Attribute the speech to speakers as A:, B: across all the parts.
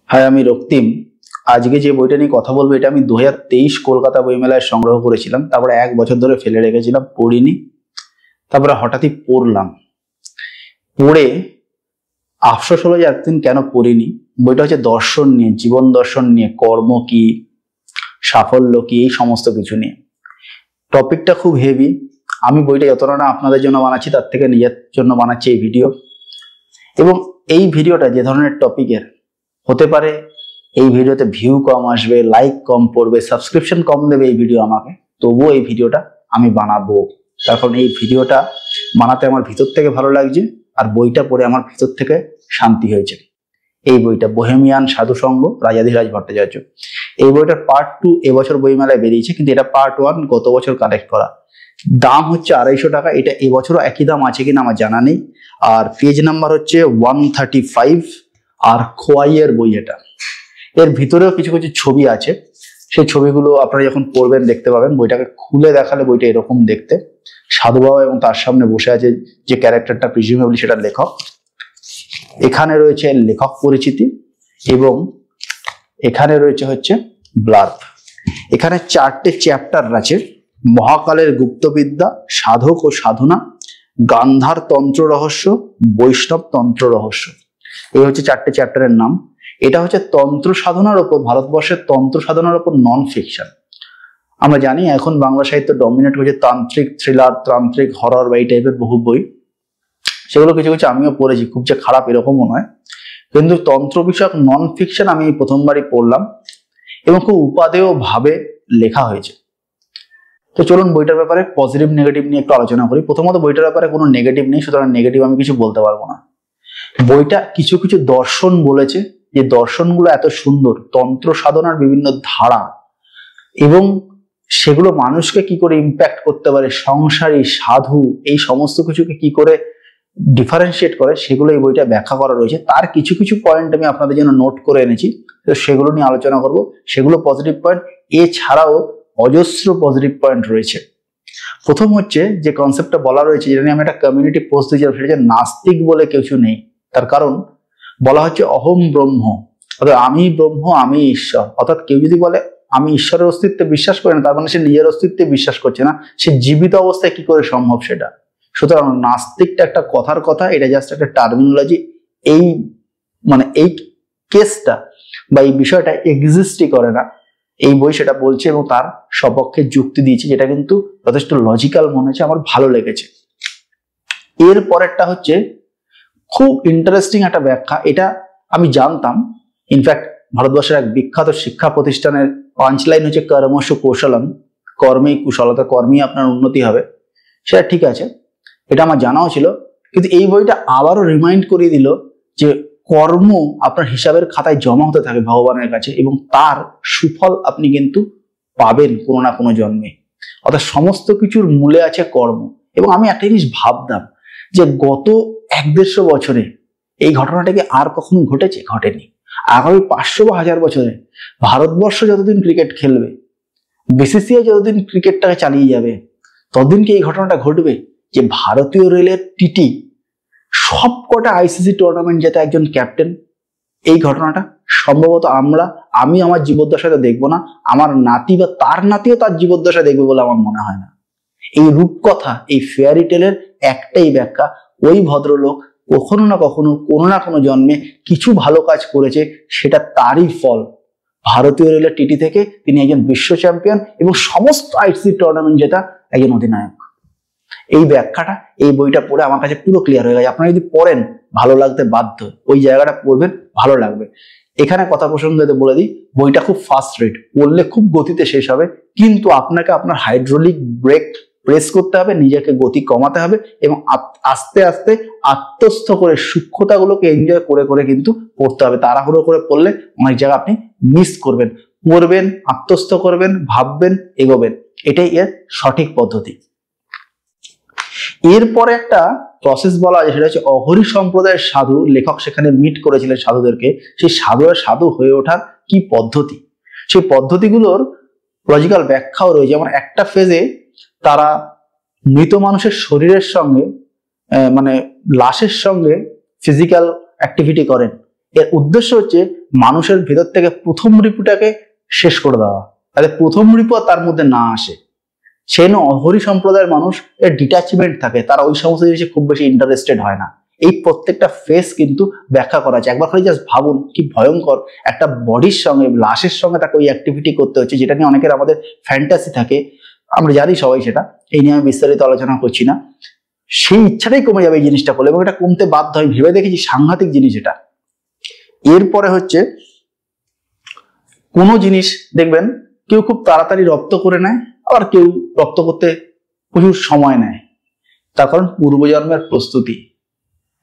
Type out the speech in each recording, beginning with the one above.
A: High, আমি রক্তিম। আজকে যে বইটা নিয়ে কথা বলবো এটা আমি 2023 কলকাতা বইমেলায় সংগ্রহ করেছিলাম। তারপরে 1 বছর ধরে ফেলে রেখেছিলাম, পড়িনি। তারপরে হঠাৎই পড়লাম। পড়ে আফসোস হলো যে এতদিন কেন পড়িনি। বইটা হচ্ছে দর্শন নিয়ে, জীবন দর্শন নিয়ে, কর্ম কি, সাফল্য কি, এই সমস্ত কিছু নিয়ে। টপিকটা খুব হেভি। আমি বইটা যতটা না আপনাদের জন্য বানাচ্ছি তার থেকে নিজের জন্য বানাচ্ছি এই ভিডিও। এবং এই ভিডিওটা যে ধরনের টপিকের হতে পারে, এই ভিডিওতে ভিউ কম আসবে, লাইক কম পড়বে, সাবস্ক্রিপশন কম দেবে এই ভিডিও আমাকে, তবুও এই ভিডিওটা আমি বানাবো। তার কারণ এই ভিডিওটা বানাতে আমার ভিতর থেকে ভালো লাগছে, আর বইটা পড়ে আমার ভিতর থেকে শান্তি হয়েছে। এই বইটা বোহেমিয়ান সাধুসঙ্গ, রাজাধিরাজ ভট্টাচার্য। এই বইটার পার্ট 2 এবছর বইমেলায় বেরিয়েছে, কিন্তু এটা পার্ট 1 গত বছর কালেক্ট করা। দাম হচ্ছে 250 টাকা। এটা এবছরও একই দাম আছে কিনা আমার জানা নেই। আর পেজ নাম্বার হচ্ছে 135। আর খোয়াইয়ের বই এটা। এর ভিতরেও কিছু কিছু ছবি আছে, সেই ছবিগুলো আপনারা যখন পড়বেন দেখতে পাবেন। বইটাকে খুলে দেখালে বইটা এরকম দেখতে। সাধু বাবা এবং তার সামনে বসে আছে যে ক্যারেক্টারটা, প্রিজিউমেবলি সেটা লেখক। এখানে রয়েছে লেখক পরিচিতি এবং এখানে রয়েছে হচ্ছে ব্লার্ব। এখানে 4টে চ্যাপ্টার আছে: মহাকালের গুপ্তবিদ্যা, সাধক ও সাধনা, গান্ধার তন্ত্র রহস্য, বৈষ্ণব তন্ত্র রহস্য। এই হচ্ছে 4টে চ্যাপ্টারের নাম। এটা হচ্ছে তন্ত্র সাধনার উপর, ভারতবর্ষের তন্ত্র সাধনার উপর নন ফিকশন। আমরা জানি এখন বাংলা সাহিত্য ডমিনেট হয়েছে তান্ত্রিক থ্রিলার, তান্ত্রিক হরর বা এই টাইপের বহু বই। সেগুলো কিছু কিছু আমিও পড়েছি, খুব যে খারাপ এরকমও নয়। কিন্তু তন্ত্র বিষয়ক নন ফিকশন আমি প্রথমবারই পড়লাম এবং খুব উপাদেয় ভাবে লেখা হয়েছে। তো চলুন বইটার ব্যাপারে পজিটিভ নেগেটিভ নিয়ে একটু আলোচনা করি। প্রথমত বইটার ব্যাপারে কোনো নেগেটিভ নেই, সুতরাং নেগেটিভ আমি কিছু বলতে পারবো না। বইটা কিছু কিছু দর্শন বলেছে, যে দর্শনগুলো এত সুন্দর, তন্ত্র সাধনার বিভিন্ন ধারা এবং সেগুলো মানুষকে কি করে ইম্প্যাক্ট করতে পারে, সংসারী, সাধু, এই সমস্ত কিছুকে কি করে ডিফারেন্সিয়েট করে, সেগুলো এই বইটা ব্যাখ্যা করা রয়েছে। তার কিছু কিছু পয়েন্ট আমি আপনাদের জন্য নোট করে এনেছি, তো সেগুলো নিয়ে আলোচনা করব। সেগুলো পজিটিভ পয়েন্ট, এছাড়াও অজস্র পজিটিভ পয়েন্ট রয়েছে। প্রথম হচ্ছে যে কনসেপ্টটা বলা রয়েছে, যেটা নিয়ে আমি একটা কমিউনিটি পোস্ট দিয়েছিলাম, সেটা হচ্ছে নাস্তিক বলে কিছু নেই। তার কারণ বলা হচ্ছে অহম ব্রহ্ম, অর্থাৎ আমি ব্রহ্ম, আমি ঈশ্বর। অর্থাৎ কেউ যদি বলে আমি ঈশ্বরের অস্তিত্বে বিশ্বাস করি না, তার মানে সে নিজের অস্তিত্বে বিশ্বাস করছে না। সে জীবিত অবস্থায় কি করে সম্ভব সেটা? সুতরাং নাস্তিকটা একটা কথার কথা, এটা জাস্ট একটা টার্মিনোলজি। এই এই কেসটা বা এই বিষয়টা এক্সিস্টই করে না। এই বই সেটা বলছে এবং তার সপক্ষে যুক্তি দিয়েছে, যেটা কিন্তু যথেষ্ট লজিক্যাল মনে হচ্ছে, আমার ভালো লেগেছে। এর পরেরটা হচ্ছে খুব ইন্টারেস্টিং একটা ব্যাখ্যা। এটা আমি জানতাম। ইনফ্যাক্ট ভারতবর্ষের এক বিখ্যাত শিক্ষা প্রতিষ্ঠানের পাঞ্চলাইন হচ্ছে কর্মসু কৌশলম, কর্মেই কুশলতা, কর্মেই আপনার উন্নতি হবে। সেটা ঠিক আছে, এটা আমার জানাও ছিল। কিন্তু এই বইটা আবারও রিমাইন্ড করিয়ে দিল যে কর্ম আপনার হিসাবের খাতায় জমা হতে থাকে ভগবানের কাছে, এবং তার সুফল আপনি কিন্তু পাবেন কোনো না কোনো জন্মে। অর্থাৎ সমস্ত কিছুর মূলে আছে কর্ম। এবং আমি একটা জিনিস ভাবতাম যে গত 1-150 বছরে এই ঘটনাটা কি আর কখনো ঘটেছে? ঘটেনি। আগামী 500 বা 1000 বছরে ভারতবর্ষ যতদিন ক্রিকেট খেলবে, বিসিসিআই যতদিন ক্রিকেটটাকে চালিয়ে যাবে, ততদিন কি এই ঘটনাটা ঘটবে যে ভারতীয় রেলের টিটি সবকটা আইসিসি টুর্নামেন্ট জেতা একজন ক্যাপ্টেন? এই ঘটনাটা সম্ভবত আমি আমার জীবদ্দশাতে দেখবো না, আমার নাতি বা তার নাতিও তার জীবদ্দশা দেখবে বলে আমার মনে হয় না। এই রূপকথা, এই ফেয়ারি টেলের একটাই ব্যাখ্যা, ওই ভদ্রলোক কখনো না কখনো, কোনো না কোনো জন্মে কিছু ভালো কাজ করেছে, সেটা তারই ফল। ভারতীয় রেলের টিটি থেকে তিনি একজন বিশ্ব চ্যাম্পিয়ন এবং সমস্ত আইসিসি টুর্নামেন্ট জেতা একজন অধিনায়ক। এই ব্যাখ্যাটা এই বইটা পড়ে আমার কাছে পুরো ক্লিয়ার হয়ে গেছে। আপনারা যদি পড়েন, ভালো লাগতে বাধ্য। ওই জায়গাটা পড়বেন, ভালো লাগবে। এখানে কথা প্রসঙ্গে বলে দিই, বইটা খুব ফাস্ট রিড, পড়লে খুব গতিতে শেষ হবে, কিন্তু আপনাকে আপনার হাইড্রোলিক ব্রেক প্রেস করতে হবে, নিজেকে গতি কমাতে হবে এবং আস্তে আস্তে আত্মস্থ করে সূক্ষ্মতাগুলোকে এনজয় করে করে কিন্তু পড়তে হবে। তাড়াহুড়ো করে পড়লে অনেক জায়গা আপনি মিস করবেন। পড়বেন, আত্মস্থ করবেন, ভাববেন, এগোবেন, এটাই এর সঠিক পদ্ধতি। এরপরে একটা প্রসেস বলা হয়, সেটা হচ্ছে অঘরী সম্প্রদায়ের সাধু, লেখক সেখানে মিট করেছিলেন সাধুদেরকে। সেই সাধু হয়ে ওঠার কি পদ্ধতি, সেই পদ্ধতিগুলোর লজিক্যাল ব্যাখ্যাও রয়েছে। যেমন একটা ফেজে তারা মৃত মানুষের শরীরের সঙ্গে লাশের সঙ্গে ফিজিক্যাল অ্যাক্টিভিটি করেন। এর উদ্দেশ্য হচ্ছে মানুষের ভেতর থেকে প্রথম রিপুটাকে শেষ করে দেওয়া, তাহলে প্রথম রিপু তার মধ্যে না আসে। সেই জন্য অহরি সম্প্রদায়ের মানুষ এর ডিট্যাচমেন্ট থাকে, তারা ওই সমস্ত জিনিসে খুব বেশি ইন্টারেস্টেড হয় না। এই প্রত্যেকটা ফেস কিন্তু ব্যাখ্যা করা আছে। একবার খালি জাস্ট ভাবুন কি ভয়ঙ্কর একটা বডির সঙ্গে, লাশের সঙ্গে তাকে ওই অ্যাক্টিভিটি করতে হচ্ছে, যেটা নিয়ে অনেকের আমাদের ফ্যান্টাসি থাকে, আমরা জানি সবাই সেটা, এই নিয়ে আমি বিস্তারিত আলোচনা করছি না। সেই ইচ্ছাটাই কমে যাবে এই জিনিসটা করলে, এবং এটা কমতে বাধ্য হয়। ভেবে দেখেছি সাংঘাতিক জিনিস এটা। এরপরে হচ্ছে কোনো জিনিস দেখবেন কেউ খুব তাড়াতাড়ি রপ্ত করে নেয়, আবার কেউ রপ্ত করতে প্রচুর সময় নেয়। তার কারণ পূর্বজন্মের প্রস্তুতি।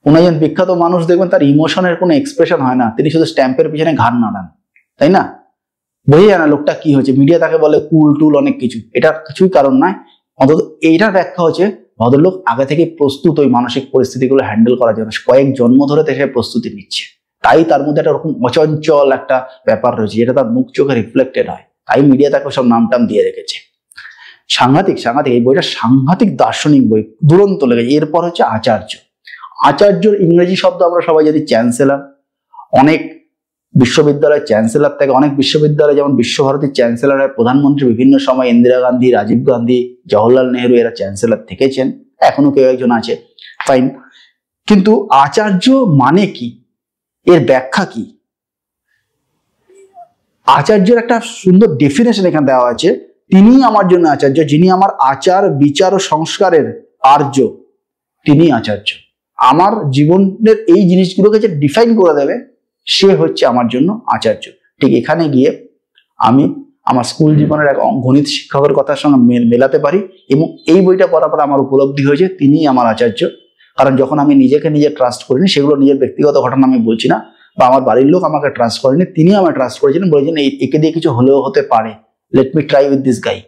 A: কোন একজন বিখ্যাত মানুষ দেখবেন তার ইমোশনের কোনো এক্সপ্রেশন হয় না, তিনি শুধু স্ট্যাম্পের পিছনে ঘাড় নাড়ান, তাই না? বোঝা যায় না লোকটা কি হয়েছে, মিডিয়া তাকে বলে কুল টুল অনেক কিছু, এটা কিছুই কারণ নয়। অন্তত এইটার ব্যাখ্যা হচ্ছে ভদ্রলোক আগে থেকে প্রস্তুত ওই মানসিক পরিস্থিতিগুলো হ্যান্ডেল করার জন্য, কয়েক জন্ম ধরে সে প্রস্তুতি নিচ্ছে। তাই তার মধ্যে একটা ওরকম অচঞ্চল একটা ব্যাপার রয়েছে, যেটা তার মুখ চোখে রিফ্লেক্টেড হয়। তাই মিডিয়া তাকে সব নাম টাম দিয়ে রেখেছে। সাংঘাতিক সাংঘাতিক, এই বইটা সাংঘাতিক দার্শনিক বই, দুরন্ত লেগেছে। এরপর হচ্ছে আচার্য। আচার্যর ইংরেজি শব্দ আমরা সবাই জানি চ্যান্সেলর। অনেক বিশ্ববিদ্যালয়ের চ্যান্সেলর থাকে, অনেক বিশ্ববিদ্যালয়ে যেমন বিশ্বভারতীর চ্যান্সেলর হয় প্রধানমন্ত্রী, বিভিন্ন সময় ইন্দিরা গান্ধী, রাজীব গান্ধী, জওহরলাল নেহরু এরা চ্যান্সেলর থেকেছেন, এখনো কেউ একজন আছে, ফাইন। কিন্তু আচার্য মানে কি, এর ব্যাখ্যা কি? আচার্যের একটা সুন্দর ডেফিনেশন এখানে দেওয়া আছে। তিনি আমার জন্য আচার্য, যিনি আমার আচার বিচার ও সংস্কারের আর্য, তিনি আচার্য। আমার জীবনের এই জিনিসগুলোকে যে ডিফাইন করে দেবে, সে হচ্ছে আমার জন্য আচার্য। ঠিক এখানে গিয়ে আমি আমার স্কুল জীবনের এক গণিত শিক্ষকের কথার সঙ্গে মেলাতে পারি, এবং এই বইটা পড়ার পর আমার উপলব্ধি হয়েছে তিনিই আমার আচার্য। কারণ যখন আমি নিজেকে নিজে ট্রাস্ট করিনি, সেগুলো নিজের ব্যক্তিগত ঘটনা আমি বলছি না, বা আমার বাড়ির লোক আমাকে ট্রাস্ট করেনি, তিনি আমাকে ট্রাস্ট করেছিলেন, বলেছেন একে দিয়ে কিছু হলেও হতে পারে, let me try with this guy.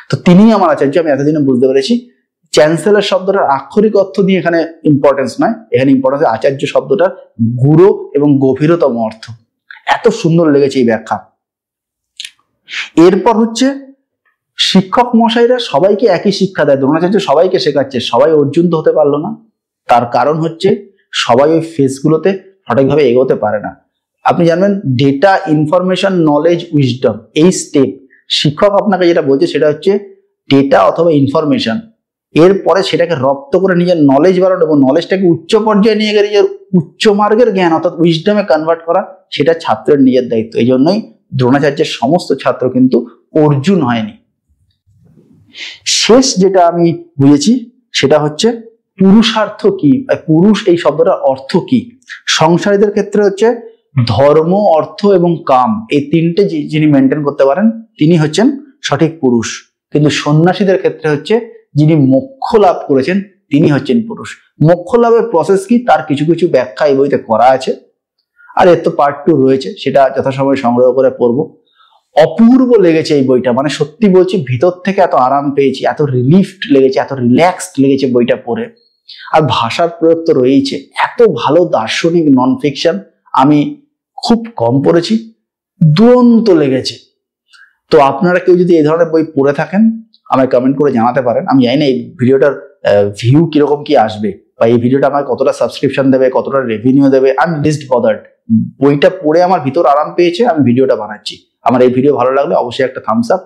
A: তো তিনিই আমার আচার্য। আমি এতদিনে বুঝতে পেরেছি চ্যান্সেলর শব্দটার আক্ষরিক অর্থ নিয়ে এখানে ইম্পর্টেন্স নয়, এখানে ইম্পর্টেন্স আচার্য শব্দটার গূঢ় এবং গভীরতম অর্থ। এত সুন্দর লেগেছে এই ব্যাখ্যা। এরপর হচ্ছে শিক্ষক মশাইরা সবাইকে একই শিক্ষা দেয়, দ্রোণাচার্য সবাইকে শেখাচ্ছে, সবাই অর্জুন তো হতে পারলো না। তার কারণ হচ্ছে সবাই ওই ফেসগুলোতে সঠিকভাবে এগোতে পারে না। আপনি জানবেন ডেটা, ইনফরমেশন, নলেজ, উইজডম, এই স্টেপ শিক্ষক আপনাকে যেটা বলছে সেটা হচ্ছে ডেটা অথবা ইনফরমেশন, এরপরে সেটাকে রপ্ত করে নিজের নলেজ বাড়ানো এবং নলেজটাকে উচ্চ পর্যায়ে নিয়ে গেলে নিজের উচ্চ মার্গের জ্ঞান অর্থাৎ উইজডমে কনভার্ট করা, সেটা ছাত্রের নিজের দায়িত্ব। এই জন্যই দ্রোণাচার্যের সমস্ত ছাত্র কিন্তু অর্জুন হয়নি। শেষ যেটা আমি বুঝেছি সেটা হচ্ছে পুরুষার্থ কি, পুরুষ এই শব্দটার অর্থ কি। সংসারীদের ক্ষেত্রে হচ্ছে ধর্ম, অর্থ এবং কাম, এই তিনটে যিনি মেনটেন করতে পারেন তিনি হচ্ছেন সঠিক পুরুষ। কিন্তু সন্ন্যাসীদের ক্ষেত্রে হচ্ছে যিনি মোক্ষ লাভ করেছেন তিনি হচ্ছেন পুরুষ। মোক্ষ লাভের প্রসেস কি তার কিছু কিছু ব্যাখ্যা এই বইতে করা আছে, আর এর তো পার্ট 2 রয়েছে, সেটা যথাসময়ে সংগ্রহ করে পড়বো। অপূর্ব লেগেছে এই বইটা, মানে সত্যি বলছি ভিতর থেকে এত আরাম পেয়েছি, এত রিলিফড লেগেছে, এত রিল্যাক্সড লেগেছে বইটা পড়ে। আর ভাষার প্রয়োগ তো রয়েছে, এত ভালো দার্শনিক নন ফিকশন আমি খুব কম পড়েছি, দুরন্ত লেগেছে। তো আপনারা কেউ যদি এই ধরনের বই পড়ে থাকেন আমায় কমেন্ট করে জানাতে পারেন। আমি জানি না এই ভিডিওটার ভিউ কিরকম কি আসবে, বা এই ভিডিওটা আমাকে কতটা সাবস্ক্রিপশন দেবে, কতটা রেভিনিউ দেবে, আই এম লিস্ট বদার্ড। বইটা পড়ে আমার ভিতর আরাম পেয়েছে, আমি ভিডিওটা বানাচ্ছি। আমার এই ভিডিও ভালো লাগলে অবশ্যই একটা থামস আপ,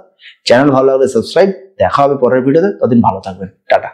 A: চ্যানেল ভালো লাগলে সাবস্ক্রাইব। দেখা হবে পরের ভিডিওতে, ততদিন ভালো থাকবেন, টাটা।